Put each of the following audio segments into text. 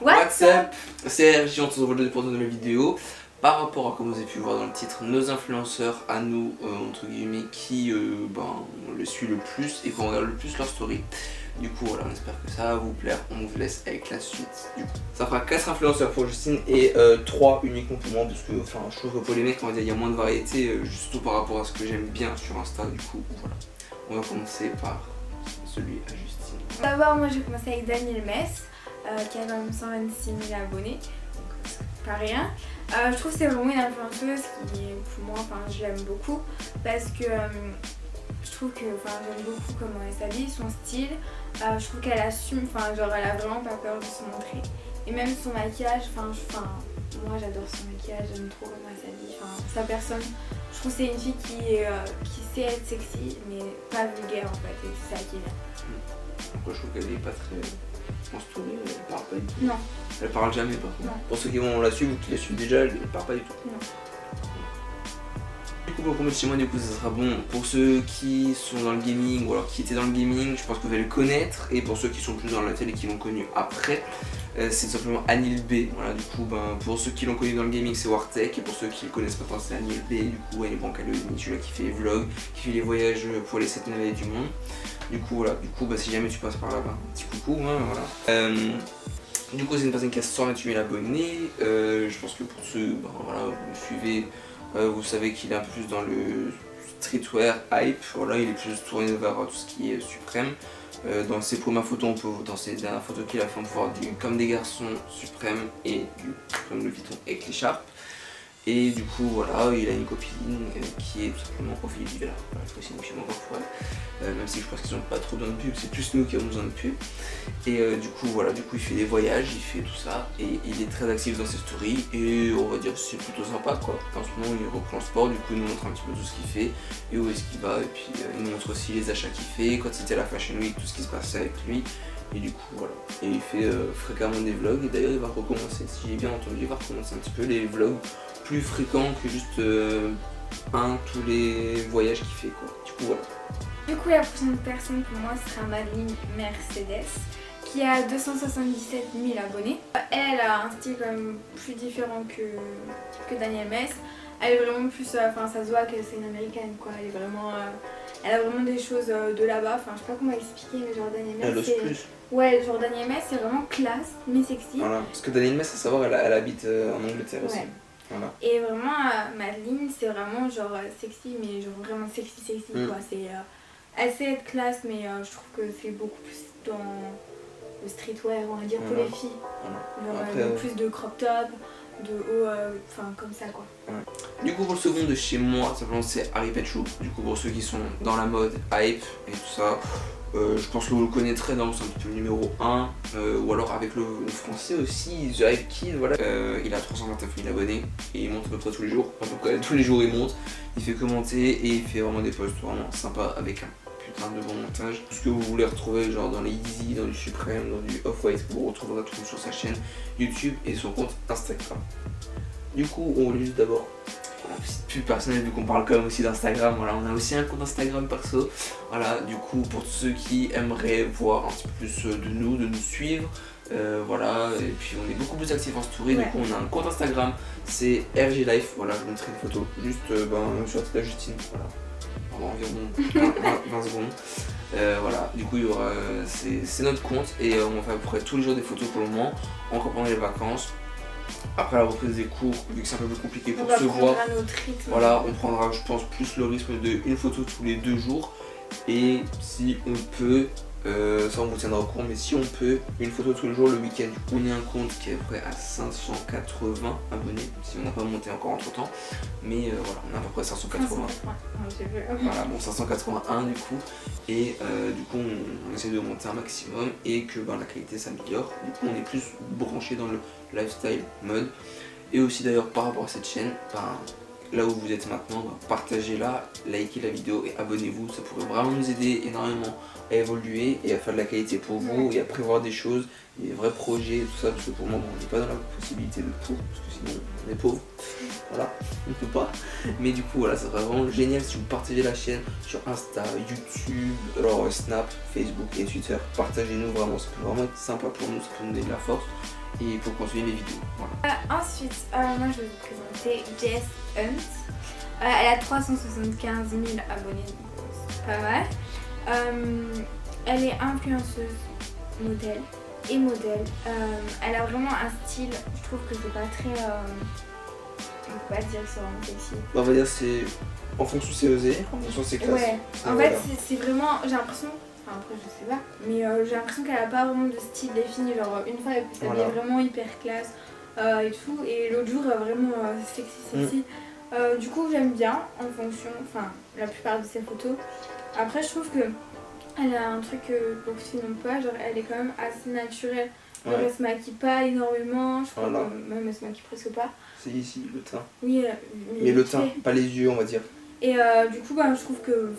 What's up? C'est RJ, on se retrouve pour une nouvelle vidéo. Par rapport à, comme vous avez pu voir dans le titre, nos influenceurs à nous, entre guillemets, qui on le suit le plus et qu'on regarde le plus leur story. Du coup voilà, on espère que ça va vous plaire, on vous laisse avec la suite. Du coup, ça fera 4 influenceurs pour Justine et 3 uniquement pour moi, parce que je trouve que pour les mecs, on va dire, il y a moins de variété, surtout par rapport à ce que j'aime bien sur Insta. Du coup voilà, on va commencer par celui à Justine. D'abord, moi j'ai commencé avec Daniel Mess, qui a quand même 126 000 abonnés, donc c'est pas rien. Je trouve que c'est vraiment une influenceuse qui, pour moi, je l'aime beaucoup parce que je trouve que j'aime beaucoup comment elle s'habille, son style. Je trouve qu'elle assume, elle a vraiment pas peur de se montrer. Et même son maquillage, moi j'adore son maquillage, j'aime trop comment elle s'habille, sa personne. Je trouve que c'est une fille qui sait être sexy mais pas vulgaire en fait, et c'est ça qui est bien. Pourquoi je trouve qu'elle est pas très en story, elle parle pas du tout. Non. Elle parle jamais par contre. Non. Pour ceux qui vont la suivre ou qui la suivent déjà, elle parle pas du tout. Non. Du coup pour commencer chez moi, du coup ça sera bon pour ceux qui sont dans le gaming ou alors qui étaient dans le gaming, je pense que vous allez le connaître. Et pour ceux qui sont plus dans la télé et qui l'ont connu après, c'est simplement Anil B. Voilà, du coup pour ceux qui l'ont connu dans le gaming c'est Wartech, et pour ceux qui le connaissent pas tant c'est Anil B. Du coup elle est bancaleuse, celui-là qui fait les vlogs, qui fait les voyages pour les 7 merveilles du monde. Du coup voilà, si jamais tu passes par là-bas, un petit coucou, hein, voilà. Du coup c'est une personne qui a 128 000 abonnés, je pense que pour ceux, vous le suivez, vous savez qu'il est un peu plus dans le streetwear hype, voilà, il est plus tourné vers tout ce qui est suprême. Dans ses premières photos, dans ses dernières photos qu'il a fait, on peut voir du Comme des garçons suprême et du Comme le Vuitton avec l'écharpe. Et du coup voilà, il a une copine qui est tout simplement Ophélie Vivella. Voilà, je aussi une pub encore pour elle. Même si je pense qu'ils n'ont pas trop besoin de pub, c'est plus nous qui avons besoin de pub. Et du coup voilà, il fait des voyages, il fait tout ça. Et il est très actif dans ses stories. Et on va dire que c'est plutôt sympa quoi. En ce moment il reprend le sport, du coup il nous montre un petit peu tout ce qu'il fait et où est-ce qu'il va. Et puis il nous montre aussi les achats qu'il fait, quand c'était la Fashion Week, tout ce qui se passait avec lui. Et du coup voilà, et il fait fréquemment des vlogs. Et d'ailleurs il va recommencer, si j'ai bien entendu, il va recommencer un petit peu les vlogs plus fréquent que juste tous les voyages qu'il fait quoi. Du coup voilà. Du coup la prochaine personne pour moi sera Madeline Mercedes, qui a 277 000 abonnés. Elle a un style quand même plus différent que Daniel Mess. Elle est vraiment plus, ça se voit que c'est une américaine quoi. Elle est vraiment, elle a vraiment des choses de là-bas. Je sais pas comment expliquer, mais genre Daniel Mess c'est... Ouais, genre Daniel Mess c'est vraiment classe mais sexy. Voilà, parce que Daniel Mess, à savoir, elle habite en Angleterre aussi. Voilà. Et vraiment Madeline c'est vraiment genre sexy, mais genre vraiment sexy quoi. C'est elle sait être classe, mais je trouve que c'est beaucoup plus dans le streetwear, on va dire, pour les filles. Genre après, plus de crop top, de haut, comme ça quoi. Du coup pour le second de chez moi, simplement c'est Harry Petchou. Du coup pour ceux qui sont dans la mode, hype et tout ça, je pense que vous le connaîtrez, c'est un petit peu le numéro 1, ou alors avec le français aussi, The Hype Kid, voilà. Il a 329 000 abonnés et il monte à peu près tous les jours, tous les jours il monte, il fait commenter et il fait vraiment des posts vraiment sympas avec un putain de bon montage. Tout ce que vous voulez retrouver genre dans les Yeezy, dans du Supreme, dans du Off-White, vous retrouverez tout sur sa chaîne YouTube et son compte Instagram. Du coup on va juste d'abord la petite pub personnelle, vu qu'on parle quand même aussi d'Instagram. Voilà, on a aussi un compte Instagram perso. Voilà, du coup pour ceux qui aimeraient voir un petit peu plus de nous suivre, voilà, et puis on est beaucoup plus actifs en story. Du coup on a un compte Instagram, c'est RG Life. Voilà, je vous mettrai une photo juste sur la tête de Justine, voilà, environ 20 secondes. Voilà, du coup c'est notre compte et on fait à peu près tous les jours des photos pour le moment, encore pendant les vacances. Après la reprise des cours, vu que c'est un peu plus compliqué pour se voir, voilà, on prendra je pense plus le rythme de une photo tous les 2 jours. Et si on peut, ça on vous tiendra au courant, mais si on peut, une photo tous les jours le week-end. On est un compte qui est prêt à 580 abonnés, si on n'a pas monté encore entre temps. Mais voilà, on a à peu près 580. Voilà, bon 581 du coup. Et du coup on essaie de monter un maximum et que la qualité s'améliore. Du coup on est plus branché dans le lifestyle mode. Et aussi d'ailleurs par rapport à cette chaîne, là où vous êtes maintenant, partagez-la, likez la vidéo et abonnez-vous, ça pourrait vraiment nous aider énormément à évoluer et à faire de la qualité pour vous et à prévoir des choses, des vrais projets et tout ça, parce que pour moi on n'est pas dans la possibilité de tout, parce que sinon on est pauvre, voilà, on ne peut pas. Mais du coup voilà, ça serait vraiment génial si vous partagez la chaîne sur Insta, YouTube, alors Snap, Facebook et Twitter. Partagez-nous vraiment, ça peut vraiment être sympa pour nous, ça peut nous donner de la force. et pour continuer les vidéos. Voilà. Ensuite, moi je vais vous présenter Jess Hunt. Elle a 375 000 abonnés, donc c'est pas mal. Elle est influenceuse, modèle. Elle a vraiment un style, je trouve que c'est pas très... on peut pas dire que c'est vraiment sexy. On va dire c'est en fonction c'est osé, en fonction c'est classe. Ouais, en fait c'est vraiment, j'ai l'impression, enfin après je sais pas, mais j'ai l'impression qu'elle a pas vraiment de style défini, genre une fois elle peut s'habiller vraiment hyper classe et tout, et l'autre jour vraiment sexy. Du coup j'aime bien en fonction, enfin la plupart de ses photos. Après je trouve que elle a un truc que beaucoup de filles n'ont pas, genre elle est quand même assez naturelle. Genre elle se maquille pas énormément, je crois que même elle se maquille presque pas. C'est ici le teint. Oui, mais le teint, pas les yeux on va dire. Et du coup je trouve que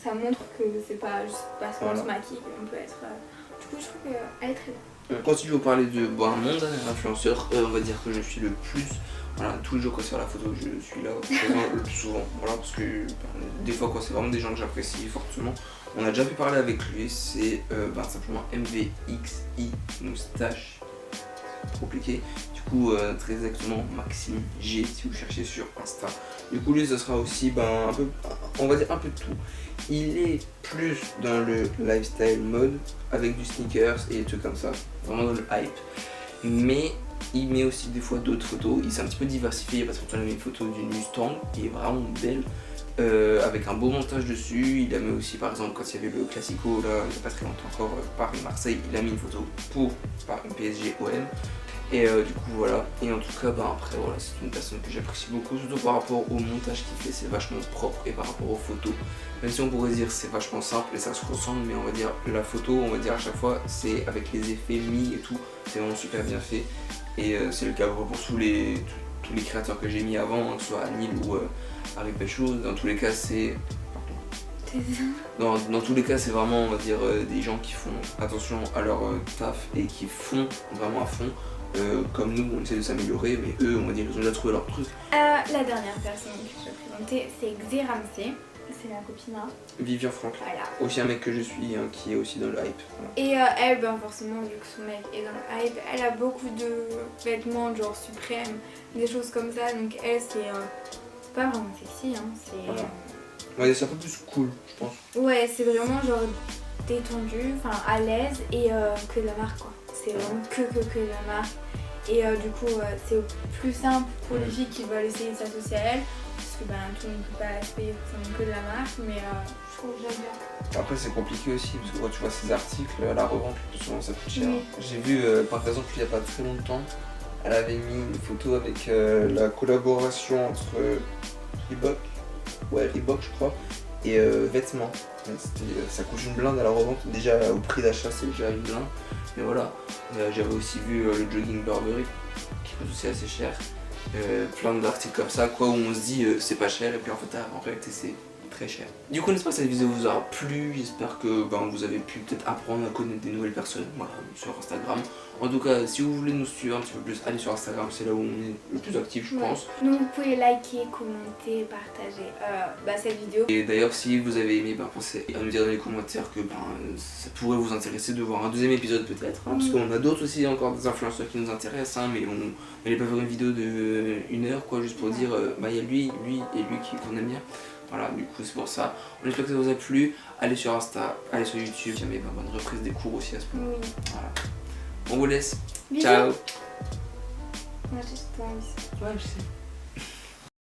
ça montre que c'est pas juste parce qu'on se maquille qu'on peut être... Du coup je trouve qu'elle est très bien. On continue à vous parler de un monde influenceur, on va dire que je suis le plus... Voilà, tous les jours quand c'est sur la photo, je suis là présent le plus souvent. Voilà, parce que des fois quand c'est vraiment des gens que j'apprécie fortement, on a déjà pu parler avec lui, c'est simplement MVXI Moustache, compliqué. Du coup, très exactement Maxime G si vous cherchez sur Insta. Du coup, lui, ce sera aussi un peu, on va dire un peu de tout. Il est plus dans le lifestyle mode avec du sneakers et des trucs comme ça, vraiment dans le hype. Mais il met aussi des fois d'autres photos, il s'est un petit peu diversifié parce qu'on a mis une photo d'une Mustang qui est vraiment belle, avec un beau montage dessus. Il a mis aussi par exemple quand il y avait le Classico là, il n'y a pas très longtemps encore, Paris-Marseille, il a mis une photo pour PSG OM. Et du coup voilà, et en tout cas après voilà, c'est une personne que j'apprécie beaucoup, surtout par rapport au montage qu'il fait, c'est vachement propre, et par rapport aux photos, même si on pourrait dire c'est vachement simple et ça se ressemble, mais on va dire la photo, on va dire à chaque fois, c'est avec les effets mis et tout, c'est vraiment super bien fait. Et c'est le cas pour tous les créateurs que j'ai mis avant, que ce soit Anil ou Harry Pécho. Dans tous les cas c'est... Dans tous les cas c'est vraiment on va dire des gens qui font attention à leur taf et qui font vraiment à fond. Comme nous on essaie de s'améliorer, mais eux on va dire ils ont déjà trouvé leur truc. La dernière personne que je vais présenter c'est Xeramsey. C'est ma copine là. Vivian Franck, voilà. Aussi un mec que je suis qui est aussi dans le hype. Voilà. Et elle, forcément, vu que son mec est dans le hype, elle a beaucoup de vêtements genre suprême, des choses comme ça. Donc elle, c'est pas vraiment sexy, hein. C'est ouais, c'est un peu plus cool, je pense. Ouais, c'est vraiment genre détendu, enfin à l'aise et que de la marque quoi. C'est vraiment que de la marque. Et du coup, c'est plus simple pour les filles qui veulent essayer de s'associer à elle. Parce que tout le monde ne peut pas se payer forcément que de la marque, mais je trouve que j'aime bien. Après c'est compliqué aussi, parce que quand tu vois ces articles, à la revente, plus souvent ça coûte cher. Oui. J'ai vu par exemple il n'y a pas très longtemps, elle avait mis une photo avec la collaboration entre Reebok je crois, et vêtements. Ça coûte une blinde à la revente, déjà au prix d'achat c'est déjà une blinde. Mais voilà, j'avais aussi vu le jogging Burberry, qui coûte aussi assez cher. Plein d'articles comme ça quoi où on se dit c'est pas cher et puis en fait en réalité c'est très cher. Du coup j'espère que cette vidéo vous aura plu, j'espère que vous avez pu peut-être apprendre à connaître des nouvelles personnes sur Instagram. En tout cas si vous voulez nous suivre un petit peu plus, allez sur Instagram, c'est là où on est le plus actif je pense. Donc vous pouvez liker, commenter, partager cette vidéo. Et d'ailleurs si vous avez aimé, pensez à nous dire dans les commentaires que ça pourrait vous intéresser de voir un deuxième épisode peut-être. Parce qu'on a d'autres aussi encore des influenceurs qui nous intéressent, mais on n'allait pas faire une vidéo de 1 heure quoi, juste pour dire il y a lui et lui qu'on aime bien. Voilà, du coup c'est pour ça. On espère que ça vous a plu. Allez sur Insta, allez sur YouTube. Jamais bonne reprise des cours aussi à ce moment. Oui. Voilà. On vous laisse. Bisous. Ciao. Moi, je suis toi, Ouais, je sais.